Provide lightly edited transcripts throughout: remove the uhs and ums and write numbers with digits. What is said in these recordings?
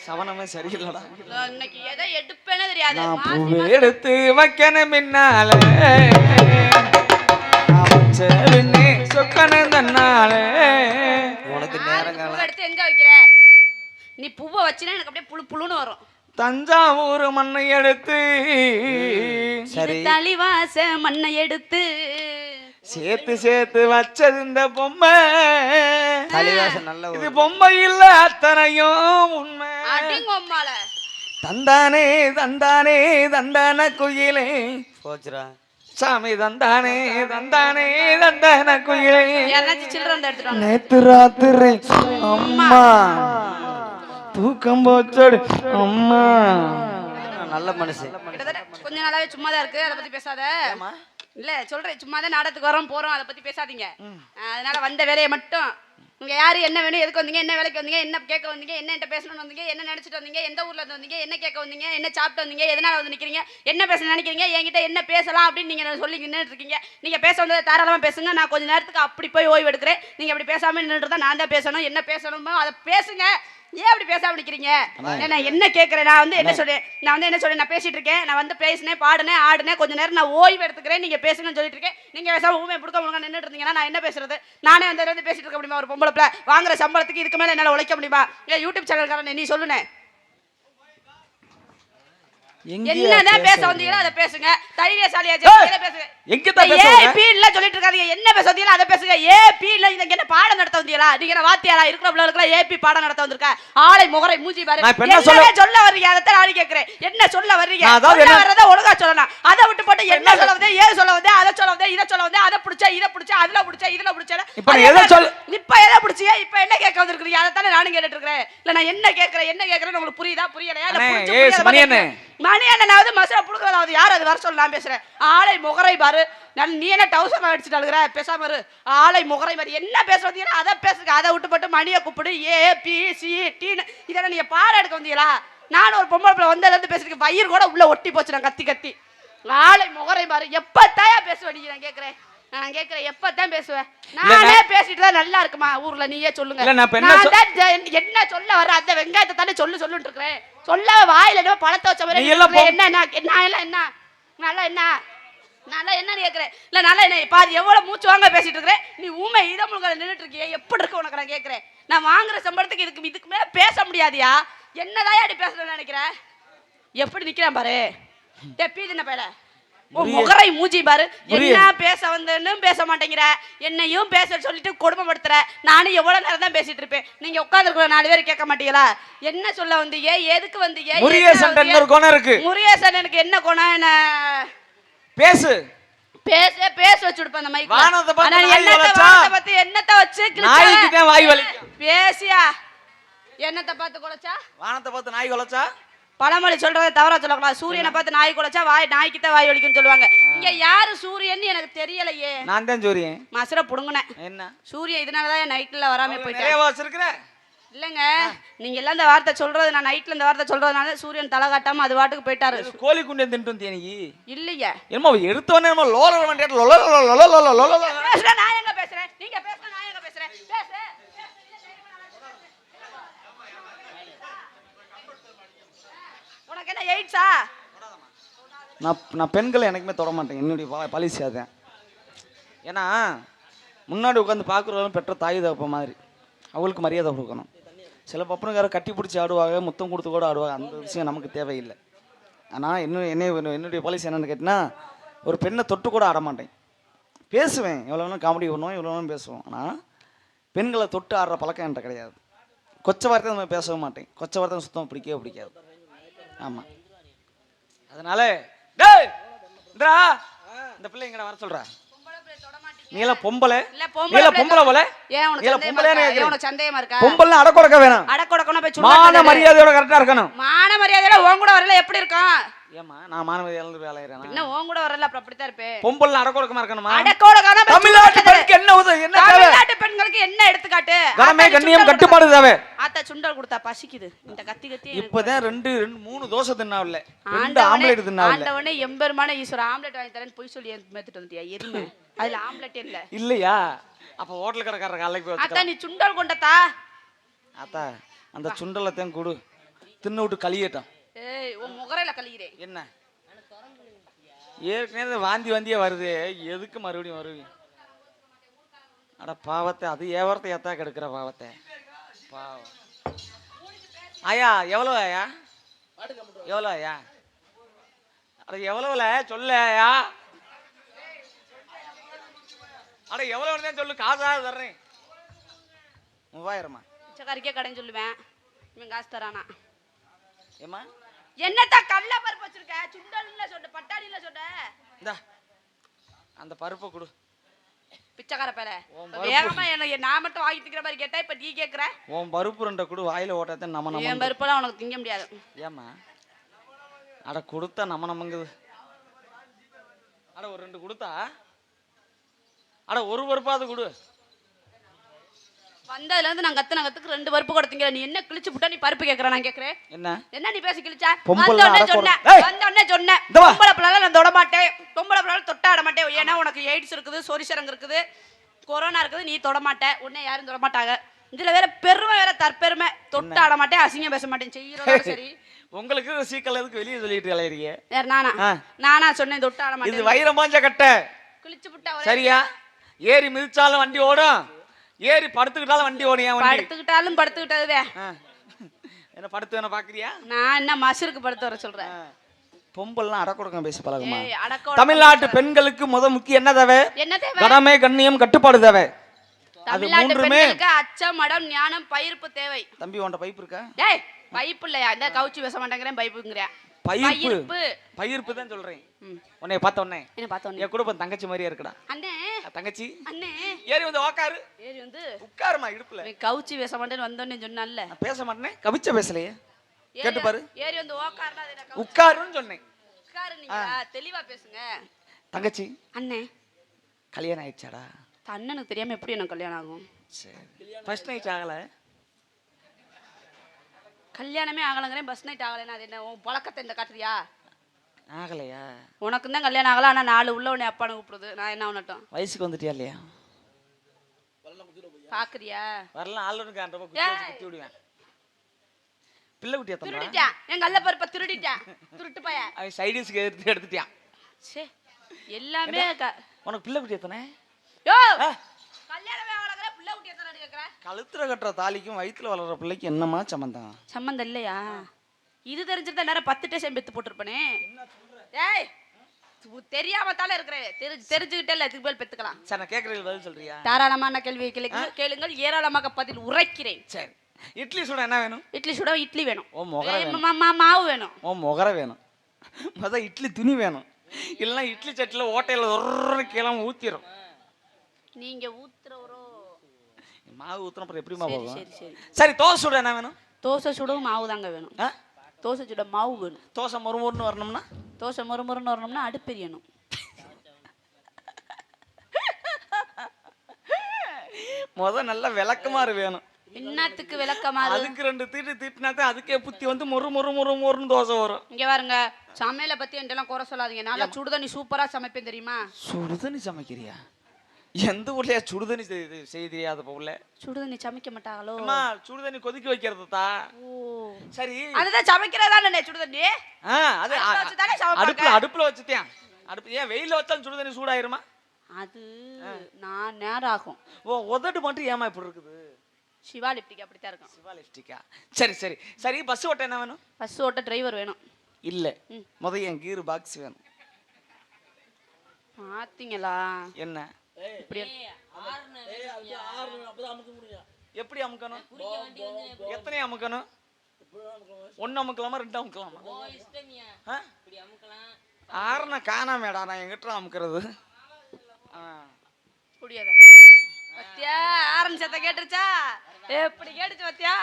சவனமே சரியில்லடா. இன்னைக்கு எதை எடுப்பேன்னு தெரியாது. நான் பூவை எடுத்து வைக்கணும் பின்னால சொக்கணும் தன்னால. உனக்கு நேரங்கால எடுத்து எங்க வைக்கிற? நீ பூவை வச்சினா எனக்கு அப்படியே புழு புழுன்னு வரும். தஞ்சாவூர் மண்ணை எடுத்து சரி தளிவாச மண்ணை எடுத்து சேர்த்து சேர்த்து வச்சது இந்த பொம்மை. நல்ல இது பொம்மை இல்ல அத்தனையும் உண்மை. தந்தானே தந்தானே தந்தான குயிலே போச்சுரா சாமி தந்தானே தந்தானே தந்தான குயிலே. நேத்து ராத்திரி அம்மா தூக்கம் போச்சோடு அம்மா. நல்ல மனுஷன். கொஞ்ச நாளாவே சும்மாதான் இருக்கு, அதை பத்தி பேசாத. இல்ல சொல்றேன், சும்மாதான் நாடகத்துக்கு வரோம் போறோம், அதை பத்தி பேசாதீங்க. அதனால வந்த வேலையை மட்டும், நீங்க யாரு, என்ன வேணும், எதுக்கு வந்தீங்க, என்ன வேலைக்கு வந்தீங்க, என்ன கேட்க வந்தீங்க, என்ன என்கிட்ட பேசணும்னு வந்தீங்க, என்ன நினைச்சிட்டு வந்தீங்க, எந்த ஊர்ல இருந்து வந்தீங்க, என்ன கேட்க வந்தீங்க, என்ன சாப்பிட்டு வந்தீங்க, எதனால வந்து நிக்கிறீங்க, என்ன பேச நினைக்கிறீங்க, என்கிட்ட என்ன பேசலாம் அப்படின்னு நீங்க சொல்லி நின்றுட்டு இருக்கீங்க. நீங்க பேச வந்ததை தாராளமா பேசுங்க. நான் கொஞ்ச நேரத்துக்கு அப்படி போய் ஓய்வு எடுக்கிறேன். நீங்க அப்படி பேசாம நின்றுட்டு தான் நான் தான் பேசணும். என்ன பேசணுமோ அதை பேசுங்க. ஏன் அப்படி பேசாம நிக்கிறீங்க? நான் என்ன கேட்கறேன், நான் வந்து என்ன சொல்றேன், நான் பேசிட்டு இருக்கேன், நான் வந்து பேசினேன், பாடுனேன், ஆடுனேன், கொஞ்ச நேரம் நான் ஓய்வு எடுத்துக்கிறேன், நீங்க பேசுங்கன்னு சொல்லிட்டு இருக்கேன். நீங்க பேசாம ஊமையை புடுக்க முழுக்க நின்றுட்டு இருந்தீங்கன்னா நான் என்ன பேசுறது? நானே வந்து பேசிட்டு இருக்க முடியுமா? ஒரு பொம்பளை பிள்ளை வாங்குற சம்பளத்துக்கு இதுக்கு மேல என்னால உழைக்க முடியுமா? யூடியூப் சேனல்காரன் நீ சொல்லுனே, என்னதான் பேச வந்தீங்களோ அதை பேசுங்க. தைரியசாலியாச்சு பேசுங்க. சொல்லிட்டு இருக்காதீங்க. என்ன பேச வந்தீங்களோ அதை பேசுங்க. ஏபி இல்ல இங்க என்ன பாடம் நடத்த வந்தீங்களா? நீங்க என்ன வாத்தியாரா? இருக்கிற பிள்ளைகளுக்கு ஏபி பாடம் நடத்த வந்திருக்க. ஆளை முகரை மூஞ்சி பாரு. என்ன சொல்ல வர்றீங்க? அதை நான் கேட்கிறேன். என்ன சொல்ல வர்றீங்க? வர்றத ஒழுங்கா சொல்லலாம். அதை விட்டு போட்டு என்ன சொல்ல வந்தே, ஏன் சொல்ல வந்தே, அதை சொல்ல வந்தே, இதை சொல்ல வந்தே, அதை பிடிச்சா இதை பிடிச்சா அதுல பிடிச்சா இதுல பிடிச்சா இப்ப எதை பிடிச்சியா? இப்ப என்ன கேட்க வந்திருக்கீங்க? அதை தானே நானும் கேட்டுட்டு இருக்கிறேன். இல்ல நான் என்ன கேட்கிறேன்னு உங்களுக்கு புரியுதா புரியலையா? மணி அண்ணனாவது மசரா புடுக்கிறதாவது யார்? அது வர சொல்ல நான் பேசுறேன். ஆளை முகரை பாரு. நீ என்ன டவுசர் அடிச்சுட்டு அழுகிற? பேசாம இரு. ஆளை முகரை பாரு. என்ன பேச வந்தீங்கன்னா அதை பேசுங்க. அதை விட்டு போட்டு மணியை கூப்பிடு ஏ பி சி டின்னு இதெல்லாம் நீங்க பாடம் எடுக்க வந்தீங்களா? நானும் ஒரு பொம்பளை பிள்ளை வந்ததுல இருந்து பேசிட்டு வயிறு கூட உள்ள ஒட்டி போச்சு. நான் கத்தி கத்தி ஆளை முகரை பாரு. எப்பத்தாயா பேசுவேன்? நான் கேட்கிறேன் எப்பதான் பேசுவேன்? நானே பேசிட்டு தான் நல்லா இருக்குமா ஊர்ல? நீயே சொல்லுங்க. என்ன சொல்ல வர? அந்த வெங்காயத்தை தானே சொல்லுன்னு இருக்கிறேன். சொல்ல வாயில என்ன பழத்தை வச்ச மாதிரி என்ன என்ன நல்லா என்ன நல்லா என்னன்னு கேட்கிறேன். இல்ல நல்லா என்ன பாதி எவ்வளவு மூச்சு வாங்க பேசிட்டு இருக்கிறேன். நீ ஊமை இதமுக நின்றுட்டு இருக்கிய. எப்படி இருக்கு உனக்கு? நான் கேட்கிறேன். நான் வாங்குற சம்பளத்துக்கு இதுக்கு மேல பேச முடியாதியா? என்னதான் அப்படி பேசணும்னு நினைக்கிறேன்? எப்படி நிக்கிறேன் பாரு. எப்பி என்ன பேல முகரை மூஞ்சி பாரு. என்ன பேச வந்தேன்னு பேச மாட்டேங்கிற, என்னையும் பேச சொல்லிட்டு கொடுமைப்படுத்துற. நானும் எவ்வளவு நேரம் தான் பேசிட்டு இருப்பேன். நீங்க உட்கார்ந்துருக்கிற 4 பேர் கேட்க மாட்டீங்களா? என்ன சொல்ல வந்தீங்க? எதுக்கு வந்தீங்க? முருகேசன் எனக்கு என்ன குணம்? என்ன பேசு பேச வச்சுடுப்பேன் அந்த மைக். என்னத்த வச்சு பேசியா? என்னத்தை பார்த்து குலைச்சா? வானத்தை பார்த்து நாய் குலைச்சா? பழமொழி சொல்றதை தவறா சொல்லக்கூடாது. சூரியனை பார்த்து நாய் குலைச்சா நாய்க்குத்தான் வாய் வலிக்குன்னு சொல்லுவாங்க. இங்க யாரு சூரியன் எனக்கு தெரியலையே. நான் தான் சூரியன். மசர புடுங்குனேன். என்ன சூரியன்? இதனாலதான் நைட்ல வராம போயிட்டேன். இல்லங்க, நீங்க எல்லாம் இந்த வார்த்தை சொல்றது, நான் நைட்ல இந்த வார்த்தை சொல்றதுனால சூரியன் தலை காட்டாம அது வாட்டுக்கு போயிட்டாரு. கோழி குண்டை தின்ட்டு வந்தீங்க நீ? இல்லையா? என்னமோ எடுத்தவனே என்னமோ லோல வண்டியாட்ட லோல லோல லோல லோல. நான் எங்க பேசுறேன்? நீங்க பேசுங்க. நான் எங்க பேசுறேன்? பேசு. உனக்கு என்ன எய்ட்ஸா? நான் பெண்களை எனக்குமே தொட மாட்டேன். என்னுடைய பாலிசி அதான். ஏன்னா முன்னாடி உட்காந்து பார்க்குறவங்க பெற்ற தாய் தகப்ப மாதிரி அவங்களுக்கு மரியாதை கொடுக்கணும். சில பப்பனுக்கார கட்டி பிடிச்சி ஆடுவாங்க, முத்தம் கொடுத்து கூட ஆடுவாங்க. அந்த விஷயம் நமக்கு தேவையில்லை. ஆனால் என்னுடைய பாலிசி என்னென்னு கேட்டிங்கன்னா, ஒரு பெண்ணை தொட்டு கூட ஆட மாட்டேன். பேசுவேன், எவ்வளோ வேணும் காமெடி பண்ணுவோம், எவ்வளோ வேணும் பேசுவோம். ஆனால் பெண்களை தொட்டு ஆடுற பழக்கம் என்கிட்ட கிடையாது. கொச்ச வார்த்தை நம்ம பேசவே மாட்டேன். கொச்ச வார்த்தை சுத்தமாக பிடிக்கவே பிடிக்காது. ஆமாம், அதனால இந்த பிள்ளை எங்கடா வர சொல்ற? நீல பொம்பளை பொம்பளை போல சந்தேகமா இருக்கா? பொம்பளை அடக்கொடக்க வேணும். அடக்கொடக்கணும் போய் மான மரியாதையோட கரெக்டா இருக்கணும். மான மரியாதையோட உன் கூட வரல எப்படி இருக்கும்? ஏமா நான் மான மரியாதையோட வேலை செய்றேன். என்ன உன் கூட வரல அப்புறம் அப்படிதான் இருப்பே. பொம்பளை அடக்கொடக்கமா இருக்கணுமா? அடக்கொடக்கனா தமிழ்நாட்டு பெண்களுக்கு என்ன உதவி? என்ன தமிழ்நாட்டு பெண்களுக்கு என்ன எடுத்துக்காட்டு? கரமே கண்ணியம் கட்டுப்பாடு தேவை. ஆத்த சுண்டல் கொடுத்தா பசிக்குது. இந்த கத்தி கத்தி இப்போதான் 2-3 தோசை தின்னாவல. 2 ஆம்லெட் தின்னாவல. ஆண்டவனே எம்பெருமான ஈஸ்வர ஆம்லெட் வாங்கி தரேன்னு போய் சொல்லி மேத்திட்டு வந்தியா எருமை? அதுல ஆம்லெட் இல்ல. இல்லையா? அப்ப ஹோட்டல் கடைக்காரர் காலைக்கு போய் அத்தா நீ சுண்டல் கொண்டதா? அத்தா அந்த சுண்டலத்தையும் கொடு, தின்னு விட்டு கழியட்டும். ஏய் உன் முகரையில கழிக்கிறேன். என்ன ஏற்கனவே வாந்தியே வருது, எதுக்கு மறுபடியும் வருவீங்க? அட பாவத்தை, அது ஏவரத்தை ஏத்தா கெடுக்கிற பாவத்தை. பாவம். ஐயா எவ்வளோ ஐயா? எவ்வளோ ஐயா? அட எவ்வளோல சொல்ல ஐயா? அட எவ்வளோ சொல்லு, காசாக தர்றேன். 3000மா? பிச்சைக்காரிக்கே கடைன்னு சொல்லுவேன், இவன் காசு தரானா? ஏமா என்னத்தான் கடல பருப்பு வச்சிருக்க? சுண்டல்ல சொன்ன, பட்டாணில சொன்ன. இந்தா அந்த பருப்பை கொடு. பிச்சைக்கார பேர வேகமா என்ன நான் மட்டும் வாங்கி திங்கிற மாதிரி கேட்டா இப்ப நீ கேக்குற? உன் பருப்பு ரெண்டை கொடு, வாயில ஓட்டாத நம்ம என் பருப்பெல்லாம் உனக்கு திங்க முடியாது. ஏமா? அட கொடுத்தா நமங்குது. அட ஒரு 2 கொடுத்தா, அட ஒரு பருப்பாவது கொடு. வந்ததுல இருந்து நான் கத்துக்கு 2 பருப்பு கொடுத்தீங்க. நீ என்ன கிழிச்சு புட்டா நீ பருப்பு கேக்குற? நான் கேக்குறேன் என்ன நீ பேசி கிழிச்சா? வந்தோடனே சொன்னேன் பொம்பளை பிள்ளைல நான் தொட மாட்டேன், பொம்பளை பிள்ளைல தொட்ட ஆட மாட்டேன். ஏன்னா உனக்கு எய்ட்ஸ் இருக்குது, சொரிசரங்கு இருக்குது, கொரோனா இருக்குது, நீ தொட மாட்டேன், உன்னை யாரும் தொட மாட்டாங்க. இதுல வேற பெருமை வேற தற்பெருமை, தொட்ட ஆட மாட்டேன், அசிங்கம் பேச மாட்டேன், செய்யறதா சரி. உங்களுக்கு சீக்கல் எதுக்கு வெளியே சொல்லிட்டு அலையறீங்க? நானா சொன்னேன் தொட்ட ஆட மாட்டேன். இது வைரமாஞ்ச கட்டை கிழிச்சு புட்டா சரியா? ஏறி மிதிச்சாலும் வண்டி ஓடும், ஏறி படுத்துக்கிட்டாலும் வண்டி ஓடும். படுத்துக்கிட்டாலும் படுத்துக்கிட்டதுவே. என்ன படுத்து வேணா பாக்குறியா? நான் என்ன மசருக்கு படுத்து வர சொல்றேன்? பொம்பல்லாம் அடக்கொடக்கம் பேசி பழகுமா? தமிழ்நாட்டு பெண்களுக்கு முக்கிய என்ன தேவை? என்ன தேவை? கடமை, கண்ணியம், கட்டுப்பாடு தேவை. தமிழ்நாட்டு பெண்களுக்கு அச்சம், மடம், ஞானம், பயிர்ப்பு தேவை. தம்பி உன்ட பைப் இருக்கா? ஏய் பைப் இல்லையா? இந்த கவுச்சி பேச மாட்டேங்கிறேன், பைப்புங்கறேன். பயிர்ப்பு தான் சொல்றேன். உன்னை பார்த்த உடனே என்ன பார்த்த உடனே என் குடும்பம் தங்கச்சி மாதிரியே இருக்குடா. அண்ணே தங்கச்சி அண்ணே ஏறி வந்து உட்காரு. ஏறி வந்து உட்காருமா இடுப்புல. நீ கவுச்சி பேச மாட்டேன்னு வந்தோன்னு சொன்னல்ல. பேச மாட்டேனே, கவிச்ச பேசலையே. கேட்டு பாரு. ஏறி வந்து உட்காருனா அது என்ன? உட்காருன்னு சொன்னேன். உட்காரு, நீங்க தெளிவா பேசுங்க. தங்கச்சி அண்ணே கல்யாணம் ஆயிடுச்சாடா? அண்ணனுக்கு தெரியாம எப்படி எனக்கு கல்யாணம் ஆகும்? சரி, ஃபர்ஸ்ட் நைட் ஆகல? கல்யாணமே ஆகலங்கறேன், பஸ் நைட் ஆகலனா அது என்ன உன் பழக்கத்தை இந்த காட்டுறியா? ஆகலையா? உனக்கு தான் கல்யாணம் ஆகல, ஆனா 4 உள்ள உன்னை அப்பான்னு கூப்பிடுது. நான் என்ன பண்ணட்டும்? வயசுக்கு வந்துட்டியா இல்லையா? பாக்குறியா? வரலாம், ஆளுனுக்கு அந்த பக்கம் குத்தி விடுவேன். பிள்ளை குட்டியா தம்பி? திருடிட்டான், என் கல்ல பருப்பை திருடிட்டான், திருட்டு பைய. அவன் சைடிஸ்க்கு எடுத்துட்டான். சே எல்லாமே உனக்கு பிள்ளை குட்டியா தானே? யோ கல்யாணமே ஆகலங்கற பிள்ளை குட்டியா தானே கேக்குற? கழுத்துல கட்டுற தாலிக்கும் வயித்துல வளர்ற பிள்ளைக்கு என்னமா சம்பந்தம்? சம்பந்தம் இல்லையா? இது தெரிஞ்சிருந்தா நேரம் 10 டேஷன் பெத்து போட்டுருப்பனே. ஏய் தெரியாம தானே இருக்கறே, தெரிஞ்சுக்கிட்டே இல்ல, இதுக்கு மேல் பெத்துக்கலாம். சரி, நான் கேக்குறதுக்கு பதில் சொல்றியா? தாராளமான கேள்வி கேளுங்கள், ஏராளமாக பதில் உரைக்கிறேன். சரி, இட்லி சுட என்ன வேணும்? இட்லி சுட இட்லி வேணும். ஓ முகர வேணும். மாவு வேணும். ஓ முகர வேணும். மொத இட்லி துணி வேணும், இல்லைன்னா இட்லி சட்டில ஓட்டையில ஒரு கிளம்ப ஊத்திரும். நீங்க ஊத்துறவரோ மாவு ஊத்துன அப்புறம் எப்படிமா போகும்? சரி சரி சரி, தோசை சுட என்ன வேணும்? தோசை சுடவும் மாவு தாங்க வேணும். தோசை சுட மாவு வேணும். தோசை மொறுமொறுன்னு வரணும்னா? தோசை மொறுமொறுன்னு வரணும்னா அடுப்பெரியணும். முத நல்ல விளக்கமாறு வேணும். என்னத்துக்கு விளக்கமாறு? அதுக்கு 2 தீட்டு தீட்டினாதான் அதுக்கே புத்தி வந்து மொறுமொறுன்னு தோசை வரும். இங்க பாருங்க, சமையலை பத்தி என்கிட்டலாம் குறை சொல்லாதீங்க. நல்லா சுடுதண்ணி சூப்பரா சமைப்பேன் தெரியுமா? சுடுதண்ணி சமைக்கிறியா? எந்த ஊர்லயா சுடுதண்ணி செய்ய போல? சுடுதண்ணி சமைக்க மாட்டாங்களோ? சுடுதண்ணி கொதிக்க வைக்கிறதா? சரி, அதுதான் சமைக்கிறதா சுடுதண்ணி. அடுப்புல வச்சுட்டேன். அடுப்பு ஏன் வெயில வச்சாலும் சுடுதண்ணி சூடாயிருமா? அது நான் நேரம் ஆகும். ஓ உதட்டு மட்டும் ஏமா இப்படி இருக்குது? சிவா லிப்டிக் அப்படித்தான் இருக்கும். சிவா லிப்டிக்கா? சரி சரி சரி, பஸ் ஓட்ட என்ன வேணும்? பஸ் ஓட்ட டிரைவர் வேணும். இல்ல, முத என் கீர் பாக்ஸ் வேணும். பாத்தீங்களா என்ன இப்படி? எப்படி அமுக்கணும்? எத்தனை அமுக்கணும்? 1 அமுக்கலாமா 2 அமுக்கலாமா? ஆறுனா காணாமேடா, நான் எங்கிட்ட அமுக்கிறது. புரியாத பத்தியா? ஆரன் சத்த கேட்டுருச்சா? எப்படி கேட்டுச்சு பத்தியா?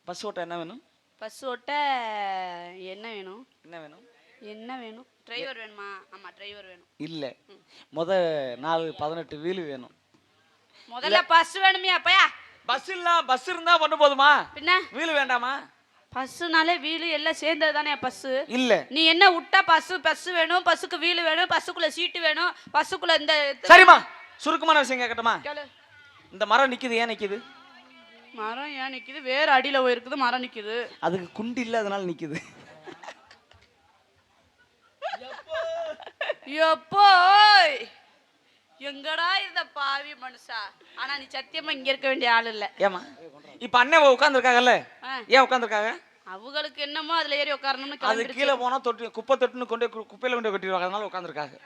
பஸ் ஓட்ட என்ன வேணும்? பஸ் ஓட்ட என்ன வேணும்? என்ன வேணும்? என்ன வேணும்? டிரைவர் வேணுமா? ஆமா டிரைவர் வேணும். இல்ல, முத 4-18 வீல் வேணும். முதல்ல பஸ் வேணுமியா? அப்பயா பஸ் இல்ல, பஸ் இருந்தா பண்ண போதுமா? பின்ன வீல் வேண்டாமா? பஸ்னாலே வீல் எல்லாம் சேர்ந்தது தானே பஸ். இல்ல நீ என்ன விட்டா பஸ் வேணும், பஸ்ஸுக்கு வீல் வேணும், பஸ்ஸுக்குள்ள சீட்டு வேணும், பஸ்ஸுக்குள்ள இந்த. சரிமா, சுருக்கமான விஷயம் கேட்கட்டுமா? இந்த மரம் நிக்குது, ஏன் நிக்குது? மரம் ஏன் நிக்குது? வேற அடியில போயிருக்குது, மரம் நிக்குது. அதுக்கு குண்டு இல்ல, அதனால நிக்குது. எப்போ எங்கடா இந்த பாவி மனுஷா? ஆனா நீ சத்தியமா இங்க இருக்க வேண்டிய ஆள் இல்ல. ஏமா இப்ப அண்ணன் உட்கார்ந்துருக்காங்கல்ல, ஏன் உட்கார்ந்துருக்காங்க? அவங்களுக்கு என்னமோ அதுல ஏறி உட்காரணும்னு அது கிளம்பிடுச்சு. கீழே போனா தொட்டு குப்பை தொட்டுன்னு கொண்டு குப்பையில கொண்டு கொட்டிடுவாங்க, அதனால உட்கார்ந்துருக்காங்க.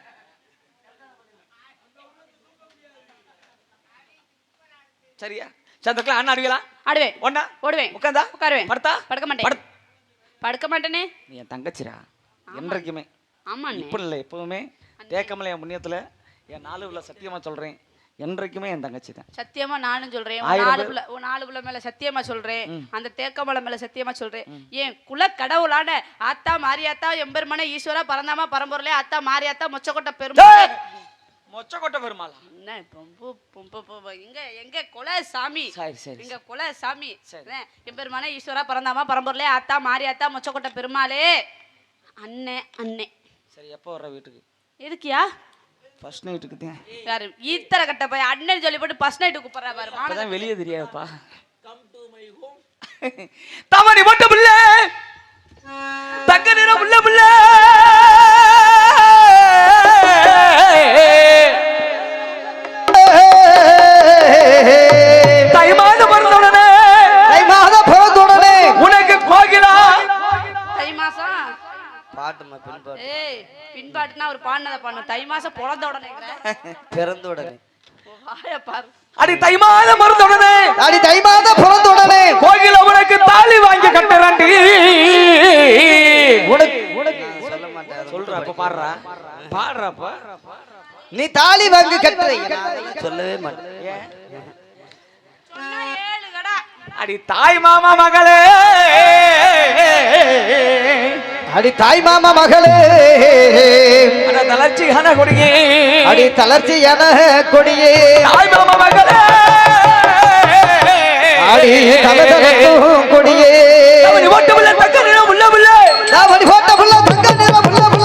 சரியா? சந்திரக்கலாம் அண்ணன் அடிக்கலாம். ஆடுவேன், ஒண்ணா ஓடுவேன், உட்கார்ந்தா உட்காருவேன், படுத்தா படுக்க மாட்டேன். படுக்க மாட்டேனே. நீ என் தங்கச்சிரா என்றைக்குமே. ஆமா அண்ணே. இப்ப இல்லை, எப்பவுமே தேக்கமலை என் புண்ணியத்துல என் நாலு உள்ள சத்தியமா சொல்றேன், என்றைக்குமே என் தங்கச்சி தான். சத்தியமா நானும் சொல்றேன். நாலு புள்ள மேல சத்தியமா சொல்றேன். அந்த தேக்கமலை மேல சத்தியமா சொல்றேன். ஏன் குல கடவுளான ஆத்தா மாரியாத்தா எம்பெருமனை ஈஸ்வரா பரந்தாமா பரம்பொருளே ஆத்தா மாரியாத்தா மொச்சக்கொட்டை பெருமாள். மொச்சக்கொட்டை பெருமாளா? என்ன எங்க எங்க குல சாமி? சரி சரி, எங்க குல சாமி எம்பெருமனை ஈஸ்வரா பரந்தாமா பரம்பொருளே ஆத்தா மாரியாத்தா மொச்சக்கொட்டை பெருமாளே அண்ணே அண்ணே. சரி, எப்போ வர்ற வீட்டுக்கு? எதுக்கியா? ஃபர்ஸ்ட் நைட்டுக்கு தான். யாரு ஈத்தர கட்ட போய் அண்ணன் சொல்லி போட்டு ஃபர்ஸ்ட் நைட்டு கூப்பிடுறா பாரு. அப்பதான் வெளியே தெரியாதுப்பா. தவறி மட்டும் இல்ல, தங்க நிறம் உள்ள புள்ள தை மாதம் பிறந்தவுடனே உனக்கு கோகிலா. தை மாசம் பாட்டுமா பின்பாட்டு. ஏய், பின்பாட்டுனா ஒரு பாடினதை பாடணும். தை மாசம் பிறந்த உடனே பிறந்த உடனே. பாரு. அடி தை மாதம் பிறந்தவுடனே, அடி தை மாதம் பிறந்த உடனே கோகிலா உனக்கு தாலி வாங்கி கட்டுறாண்டி. உனக்கு சொல்ல மாட்டேன். சொல்றப்ப பாடுறா பாடுறப்ப நீ தாலி வாங்கி கட்டுறீங்க, சொல்லவே மாட்டேன். சொன்னா ஏழு கடா. அடி தாய் மாமா மகளே, அடி தாய் மாமா மகளே, அட தளர்ச்சியான கொடியே, அடி தளர்ச்சியான கொடியே, தாய் மாமா மகளே, அடி தளர்ச்சியான கொடியே, அவனி ஓட்ட புள்ள தங்க நிறம் உள்ள புள்ள, அவனி ஓட்ட புள்ள தங்க நிறம் உள்ள புள்ள.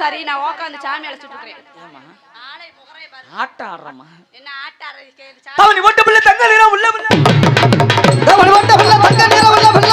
சரி, நான் உட்கார்ந்து சாமி அழைச்சிட்டு இருக்கேன். ஆட்டம் ஆடுறமா? என்ன ஆட்ட ஆடுறீங்க? அவனி ஓட்ட புள்ள தங்க நிறம் உள்ள புள்ள, அவனி ஓட்ட புள்ள தங்க நிறம் உள்ள புள்ள.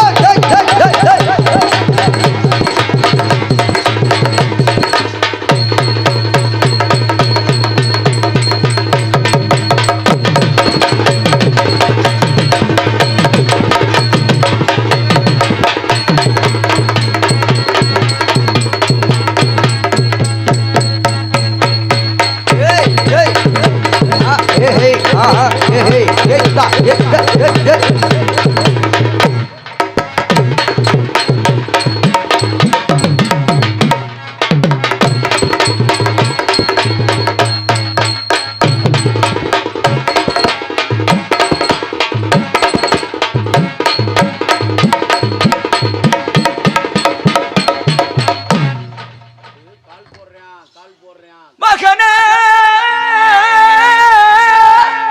மகனே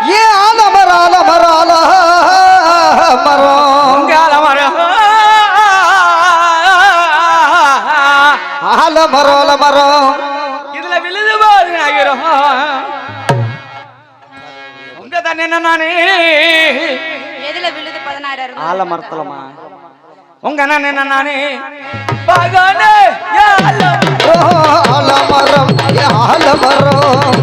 ஏ ஆலமர ஆலமர ஆலமரம் ஆலமர ஆலமரம் இதுல விழுது பாருங்க ஆகிரும். உங்க தானே என்ன நானே எதுல விழுது 16,000? ஆலமரத்துலமா? உங்க நான் என்ன நானே மகனே ஆலமரம் ஆலமரம்.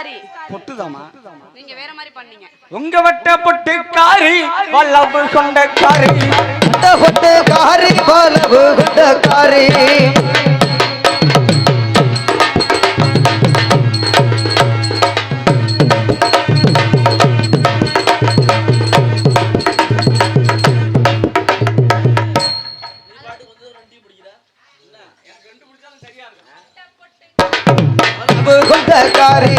பொட்டுக்காரி. பொட்டுதாமா? நீங்க வேற மாதிரி பண்ணீங்க. உங்க வட்ட பொட்டுக்காரி வல்லவு கொண்டக்காரி பொட்டுக்காரி வல்லவு கொண்டக்காரி கொண்டக்காரி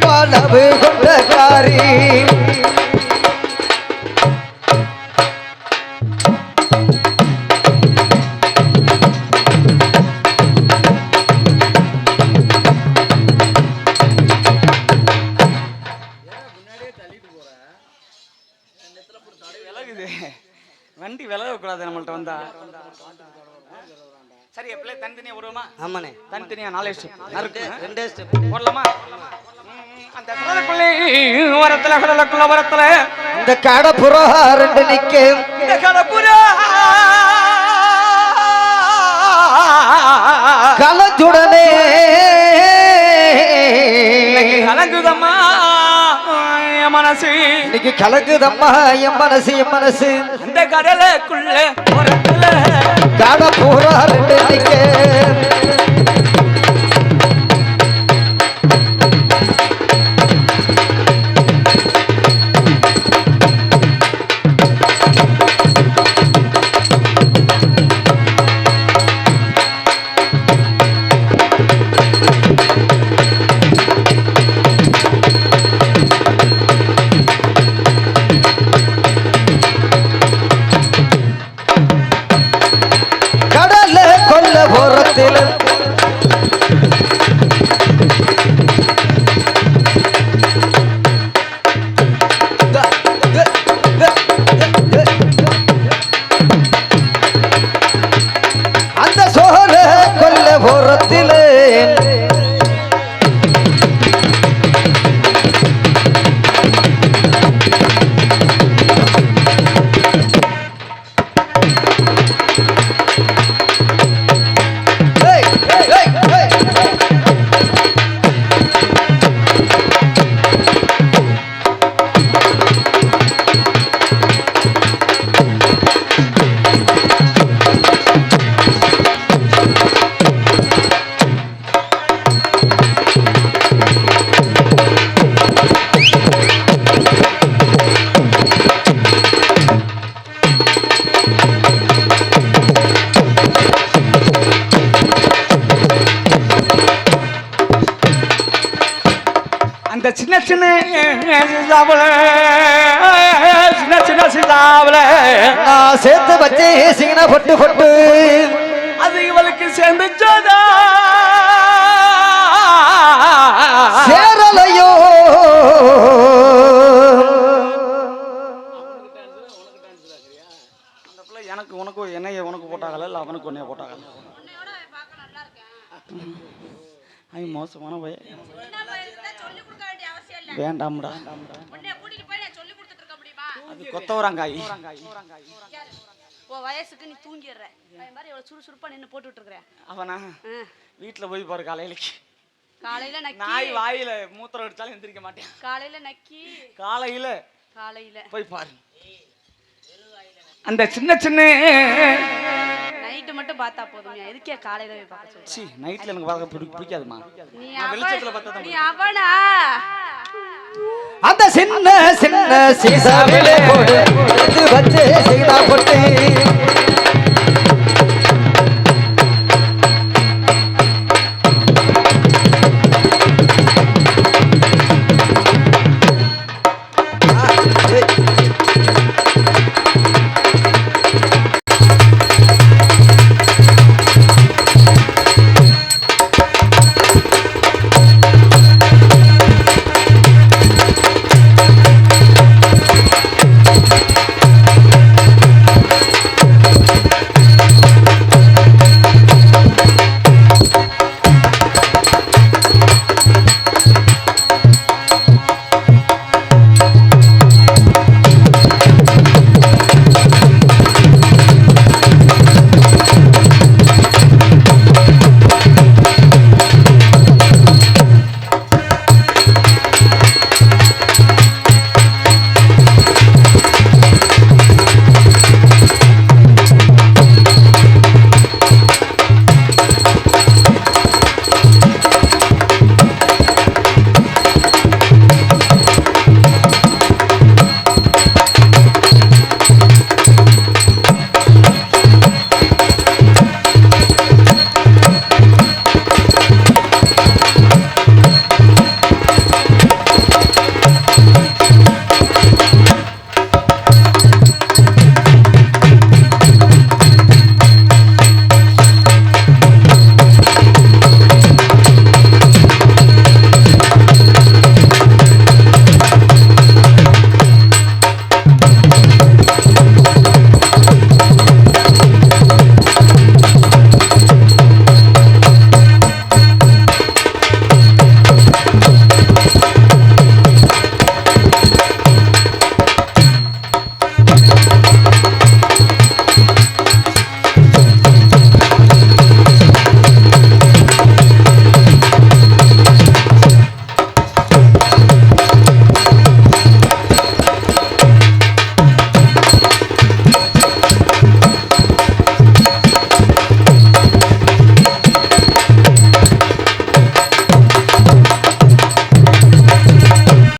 வல்லவு கொண்டக்காரி வண்டி விலகக்கூடாது நம்மள்ட்ட வந்தா. சரி எப்படியே தனித்தனியா வருவோமா? ஆமாண்ணே தனித்தனியா 4 ஸ்டெப் நறுக்கு 2 ஸ்டெப் போடலாமா? அந்த கடலுக்குள்ளே வரத்துல கடலுக்குள்ள வரத்துல இந்த கடப்புறா 2 நிக்க இந்த கடப்புறா கலஞ்சுடனே கலங்குதம்மா என் மனசு, இன்னைக்கு கலங்குதம்மா என் மனசு என் மனசு. இந்த கடலுக்குள்ள வரத்துல கடப்புறா 2 நிக்க சின்ன சின்ன சின்ன சின்ன சிதாவல நான் சேர்த்து வச்சே சின்ன பொட்டு பொட்டு அது இவளுக்கு சேர்ந்துச்சோதா சேரலையோ அந்த பிள்ளை எனக்கு உனக்கு என்னைய உனக்கு போட்டாங்கல்ல இல்லை அவனுக்கு உன்னைய போட்டாங்கல்ல ஐ மோசமான பைய வேண்டாம்டா அது கொத்தவரங்காய் வயசுக்கு நீ தூங்கிடுற மாதிரி எவ்வளவு சுறுசுறுப்பா நின்று போட்டுட்டு இருக்கிற அவனா வீட்டுல போய் பாரு காலையிலக்கு காலையில நக்கி நாய் வாயில மூத்திரம் அடிச்சாலும் எந்திரிக்க மாட்டேன் காலையில நக்கி காலையில போய் பாரு அந்த சின்ன சின்ன நைட்டு மட்டும் பார்த்தா போதும் எதுக்கே காலையில போய் பார்க்க சொல்ற சீ நைட்ல எனக்கு பார்க்க பிடிக்காதுமா நான் வெளிச்சத்துல பார்த்தா நீ அவனா அந்த சின்ன சின்ன சீசாவிலே போடு வச்சு சீதா பொட்டு